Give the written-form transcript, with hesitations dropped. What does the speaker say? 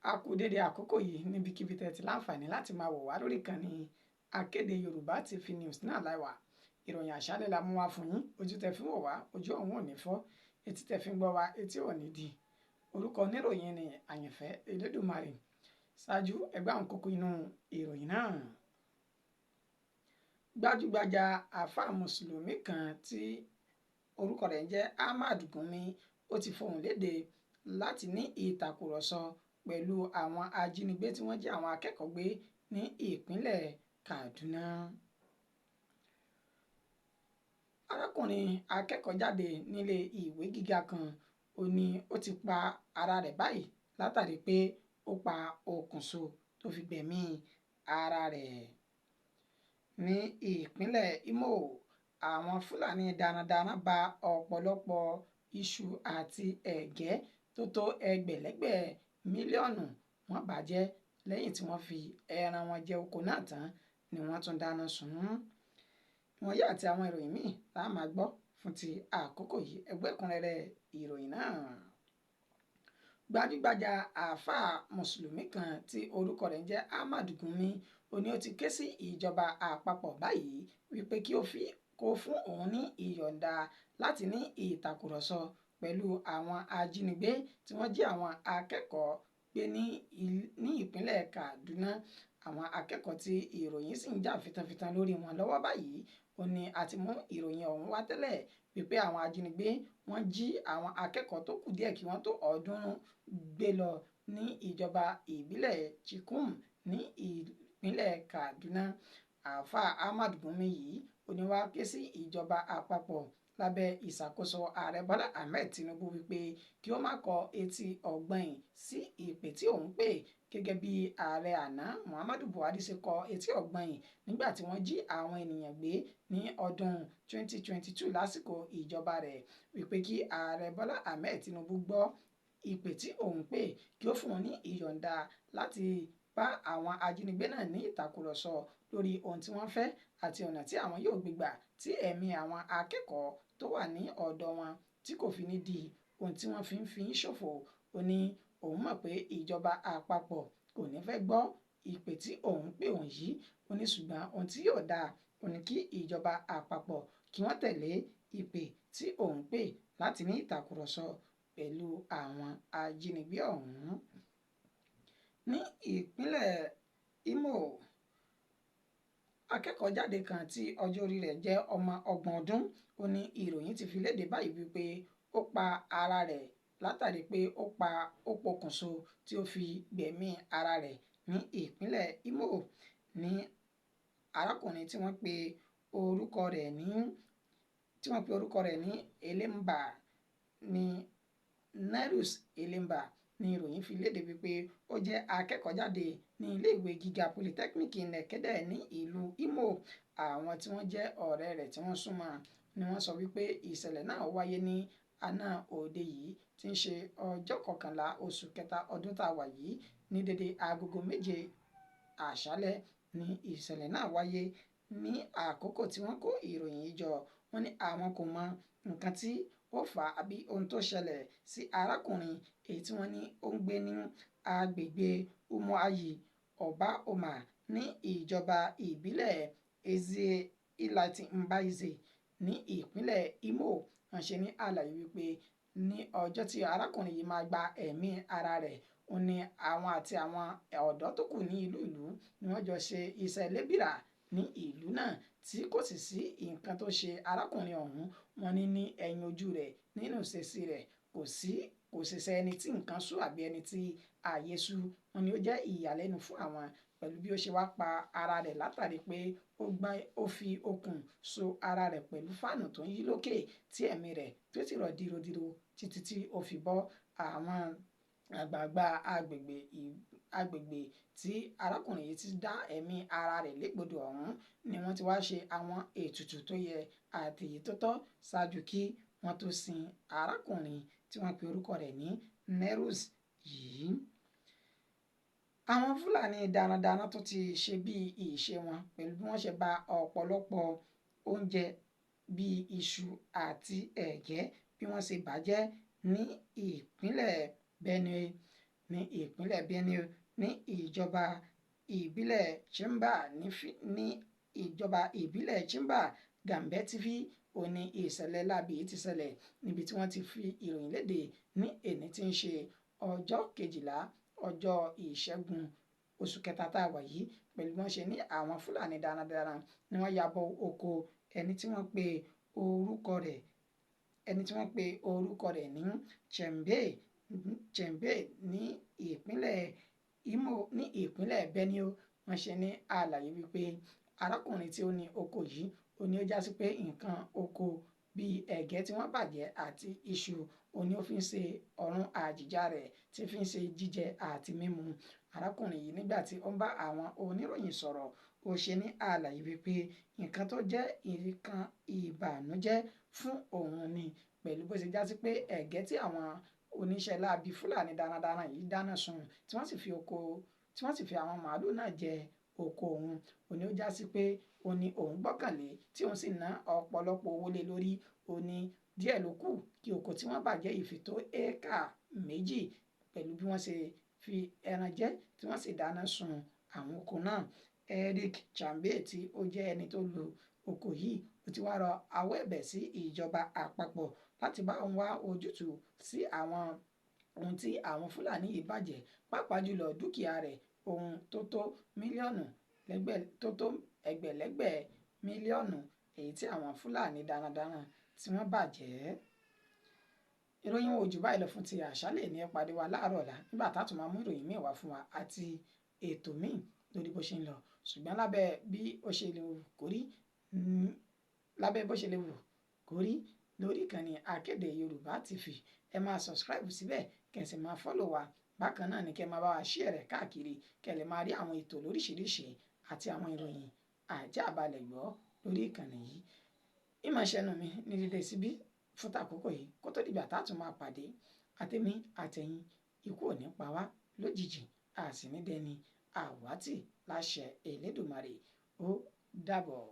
A kú dédé àkókò yìí níbikíbi tẹ́ ti láǹfààní láti máa wò wá lórí ìkànnì Akéde Yorùbá TV News náà láìwá. Ìròyìn àṣálẹ́ la mú wá fún yín. Ojú tẹ́ fi ń wò wá, ojú ọ̀hún ò ní fọ́. Etí tẹ́ fi ń gbọ́ wá, etí ò ní di. Orúkọ oníròyìn ni Àyànfẹ́ Elédùmarè. Ṣáájú ẹgbẹ́ àwọn kókó inú ìròyìn náà. Gbajúgbajà àáfàá mùsùlùmí kan tí orúkọ rẹ̀ ń jẹ́ Ahmad Gumi, ó ti fohùn léde láti ní ìtàkùrọ̀sọ pẹ̀lú àwọn ajínigbé tí wọ́n jí àwọn akẹ́kọ̀ọ́ gbé ní ìpínlẹ̀ Kaduna. Arákùnrin akẹ́kọ̀ọ́ jáde nílé ìwé gíga kan ní ó ti pa ara rẹ̀ báyìí látàrí pé ó pa okùnso tó fi gbẹ̀mí ara rẹ̀. Ní ìpínlẹ̀ Imo, àwọn Fúlàní darandaran ba ọ̀pọ̀lọpọ̀ iṣu àti ẹ̀gẹ́ tó tó ẹgbẹ̀lẹ́gbẹ̀ mílíọ̀nù wọ́n bàjẹ́ lẹ́yìn tí wọ́n fi ẹran wọn jẹ oko náà tán ni wọ́n tún dáná sun ún. Wọ́n yà àti àwọn ìròyìn míì tá a máa gbọ́ fún ti àkókò yìí. Ẹgbẹ́kúnrẹ́rẹ́ ìròyìn náà. Gbajúgbajà àáfàá mùsùlùmí kan tí orúkọ rẹ̀ ń jẹ́ Ahmad Gumi, ó ti ké sí ìjọba àpapọ̀ báyìí wípé kó fún òun ní ìyọ̀ǹda láti ní ìtàkùrọ̀sọ pẹ̀lú àwọn ajínigbé tí wọ́n jí àwọn akẹ́kọ̀ọ́ gbé ní ìpínlẹ̀ Kaduna. Àwọn akẹ́kọ̀ọ́ tí ìròyìn sì ń jà fitanfitan lórí wọn lọ́wọ́ báyìí. A ti mú ìròyìn ọ̀hún wá tẹ́lẹ̀ wípé àwọn ajínigbé wọ́n jí àwọn akẹ́kọ̀ọ́ tó kù díẹ̀ kí wọ́n tó 300 gbé lọ ní ìjọba ìbílẹ̀ Chikum ní ìpínlẹ̀ Kaduna. Àáfàá Ahmad Gumi yìí wá ké sí ìjọba àpapọ̀ lábẹ́ ìṣàkóso ààrẹ Bọ́lá Ahmed Tinubu wípé kí ó má kọ etí ọ̀gbọ́n sí ìpè tí òun pè gẹ́gẹ́ bí ààrẹ àná Muhammadu Buhari ṣe kọ etí ọ̀gbọ́n nígbà tí wọ́n jí àwọn ènìyàn gbé ní ọdún 2022 lásìkò ìjọba rẹ̀, wípé kí ààrẹ Bọ́lá Ahmed Tinubu gbọ́ ìpè tí òun pè kí ó fún un ní ìyọ̀ǹda láti bá àwọn ajínigbé náà ní ìtàkùrọ̀sọ lórí ohun tí wọ́n fẹ́ àti ọ̀nà tí àwọn yóò gbégbà tí ẹ̀mí àwọn akẹ́kọ̀ọ́ tó wà ní ọ̀dọ̀ wọn tí kò fi ní di ohun tí wọ́n fi ń ṣòfò. Òun mọ̀ pé ìjọba àpapọ̀ kò ní fẹ́ gbọ́ ìpè tí òun pè òun yìí. Ṣùgbọ́n ohun tí yóò dáa kí ìjọba àpapọ̀ kí wọ́n tẹ̀lé ìpè tí òun pè láti ní ìtàkùrọ̀sọ pẹ̀lú àwọn ajínigbé ọ̀hún. Ní ìpínlẹ̀ Imo, akẹ́kọ̀ọ́ jáde kan tí ọjọ́ orí rẹ̀ jẹ́ ọmọ 30 ọdún, ìròyìn ti fi léde báyìí wípé ó pa ara rẹ̀ látàrí pé ó pokùnso tí ó fi gbẹ̀mí ara rẹ̀ ní ìpínlẹ̀ Imo. Ní arákùnrin tí wọ́n pe orúkọ rẹ̀ ní Elemba ní Nerus Elemba ní ìròyìn fi léde wípé ó jẹ́ akẹ́kọ̀ọ́ jáde ní iléèwé gíga polytechnic Nekede ní ìlú Imo. Àwọn tí wọ́n jẹ́ ọ̀rẹ́ rẹ̀ tí wọ́n súnmọ́ ni wọ́n sọ wípé ìṣẹ̀lẹ̀ náà wáyé ní àná òde yìí tí ń ṣe ọjọ́ 11 oṣù kẹta ọdún tá a wà yìí ní dédé agogo 7 àṣálẹ́ ní ìṣẹ̀lẹ̀ náà wáyé. Ní àkókò tí wọ́n kó ìròyìn yìí jọ, wọ́n ní àwọn kò mọ nǹkan tí ó fà á àbí ohun tó ṣẹlẹ̀ sí arákùnrin èyí tí wọ́n ní ó ń gbé ní agbègbè Umuayi Ọba Oma ní ìjọba ìbílẹ̀ Eze Ilati Mbaize ní ìpínlẹ̀ Imo. Wọ́n ṣe ní àlàyé wípé ní ọjọ́ tí arákùnrin yìí máa gba ẹ̀mí ara rẹ̀, àwọn àti àwọn ọ̀dọ́ tó kù ní ìlú ni wọ́n jọ ṣe iṣẹ́ lébìrà ní ìlú náà tí kò sì sí nǹkan tó ṣe arákùnrin ọ̀hún. Wọ́n ní ẹ̀yìn ojú rẹ̀ nínú ìṣesí rẹ̀ kò ṣẹ̀ṣẹ̀ ẹni tí nǹkan sú àbí ẹni tí ààyè sú. Wọ́n ní ó jẹ́ ìyàlẹ́nu fún àwọn pẹ̀lú bí ó ṣe wá pa ara rẹ̀ látàrí pé ó fi okùn so ara rẹ̀ pẹ̀lú fáànù tó ń yí lókè tí ẹ̀mí rẹ̀ tó ti rọ̀ dírodíro títí tí ó fi bọ́. Àwọn àgbààgbà agbègbè tí arákùnrin yìí ti dá ẹ̀mí ara rẹ̀ légbodò ọ̀hún ni wọ́n ti wá ṣe àwọn ètùtù tó yẹ àti èyí tó tọ́ ṣáájú kí wọ́n tó sin arákùnrin tí wọ́n pe orúkọ rẹ̀ ní Nerus yìí. Àwọn Fúlàní darandaran tó ti ṣe bí ìṣe wọn pẹ̀lú bí wọ́n ṣe ba ọ̀pọ̀lọpọ̀ oúnjẹ bíi iṣu àti ẹ̀gẹ́ bí wọ́n ṣe bàjẹ́ ní ìpínlẹ̀ Benue ní ìpínlẹ̀ Benue ní ìjọba ìbílẹ̀ Chimba ní ìjọba ìbílẹ̀ Chimba Gambetivi ó ní ìṣẹ̀lẹ̀ láabi ti ṣẹlẹ̀ níbi tí wọ́n ti fi ìròyìn léde ní èní tí ń ṣe ọjọ́ 12 ọjọ́ ìṣẹ́gun oṣù kẹta tá a wà yìí pẹ̀lú wọ́n ṣe ní àwọn Fúlàní darandaran ni wọ́n ya bọ oko ẹni tí wọ́n pe orúkọ rẹ̀ ní Chembe ní ìpínlẹ̀ Imo ní ìpínlẹ̀ Benue. Wọ́n ṣe ní àlàyé wípé arákùnrin tí ó ní oko yìí ó ní ó já sí pé nǹkan oko bíi ẹ̀gẹ́ tí wọ́n bàjẹ́ àti iṣu ó ní ó fi ń ṣe ọ̀run àjìjà rẹ̀ tí fi ń ṣe jíjẹ àti mímu. Arákùnrin yìí nígbà tí ó ń bá àwọn oníròyìn sọ̀rọ̀ ó ṣe ní àlàyé wípé nǹkan tó jẹ́ nǹkan ìbànújẹ́ fún òun ni pẹ̀lú bó ṣe já sí pé ẹ̀gẹ́ tí àwọn oníṣẹ́ láabi Fúlàní darandaran yìí dáná sun tí wọ́n sì fi àwọn màálù náà jẹ oko òun ó ní ó já sí pé ó ní òun gbọ́kànlé tí òun sì ná ọ̀pọ̀lọpọ̀ owó lé lórí ó ní díẹ̀ ló kù kí oko tí wọ́n bàjẹ́ yìí fi tó éékà 2 pẹ̀lú bí wọ́n ṣe fi ẹran jẹ tí wọ́n sì dáná sun àwọn oko náà. Eric Chambe tí ó jẹ́ ẹni tó lo oko yìí ó ti wá rọ awọ́ ẹ̀bẹ̀ sí ìjọba àpapọ̀ láti bá òun wá ojútùú sí àwọn ohun tí àwọn Fúlàní yìí bàjẹ́ pàápàá jùlọ dúkìá rẹ̀ ohun tó tó ẹgbẹ̀lẹ́gbẹ̀ mílíọ̀nù èyí tí àwọn Fúlàní darandaran tí wọ́n bàjẹ́. Ìròyìn ojú báyìí lọ fún ti àṣálẹ́ ní ẹ pàdé wa láàárọ̀ ọ̀la nígbà tá a tún máa mú ìròyìn míì wá fún wa àti ètò míì lórí bó ṣe ń lọ ṣùgbọ́n lábẹ́ bó ṣe lè wù kórí lórí ìkànnì Akéde Yorùbá TV ẹ máa subscribe síbẹ̀ kẹ́ ẹ sì máa follow wa bákan náà ni kẹ́ ẹ máa bá wa share rẹ̀ káàkiri kẹ́ ẹ lè máa rí àwọn ètò lóríṣiríṣi àti àwọn ìròyìn àjàbalẹ̀ gbọ́ lórí ìkànnì yìí. Ìmọ̀ṣẹ́nu mi ní dídé síbí fún tàkókò yìí kó tó dìgbà tá a tún máa pàdé àtẹ̀mí àtẹ̀yìn ikú ò ní pa wá lójijì a sì ní dẹni àwátì láṣẹ Elédùmarè ó dàbọ̀.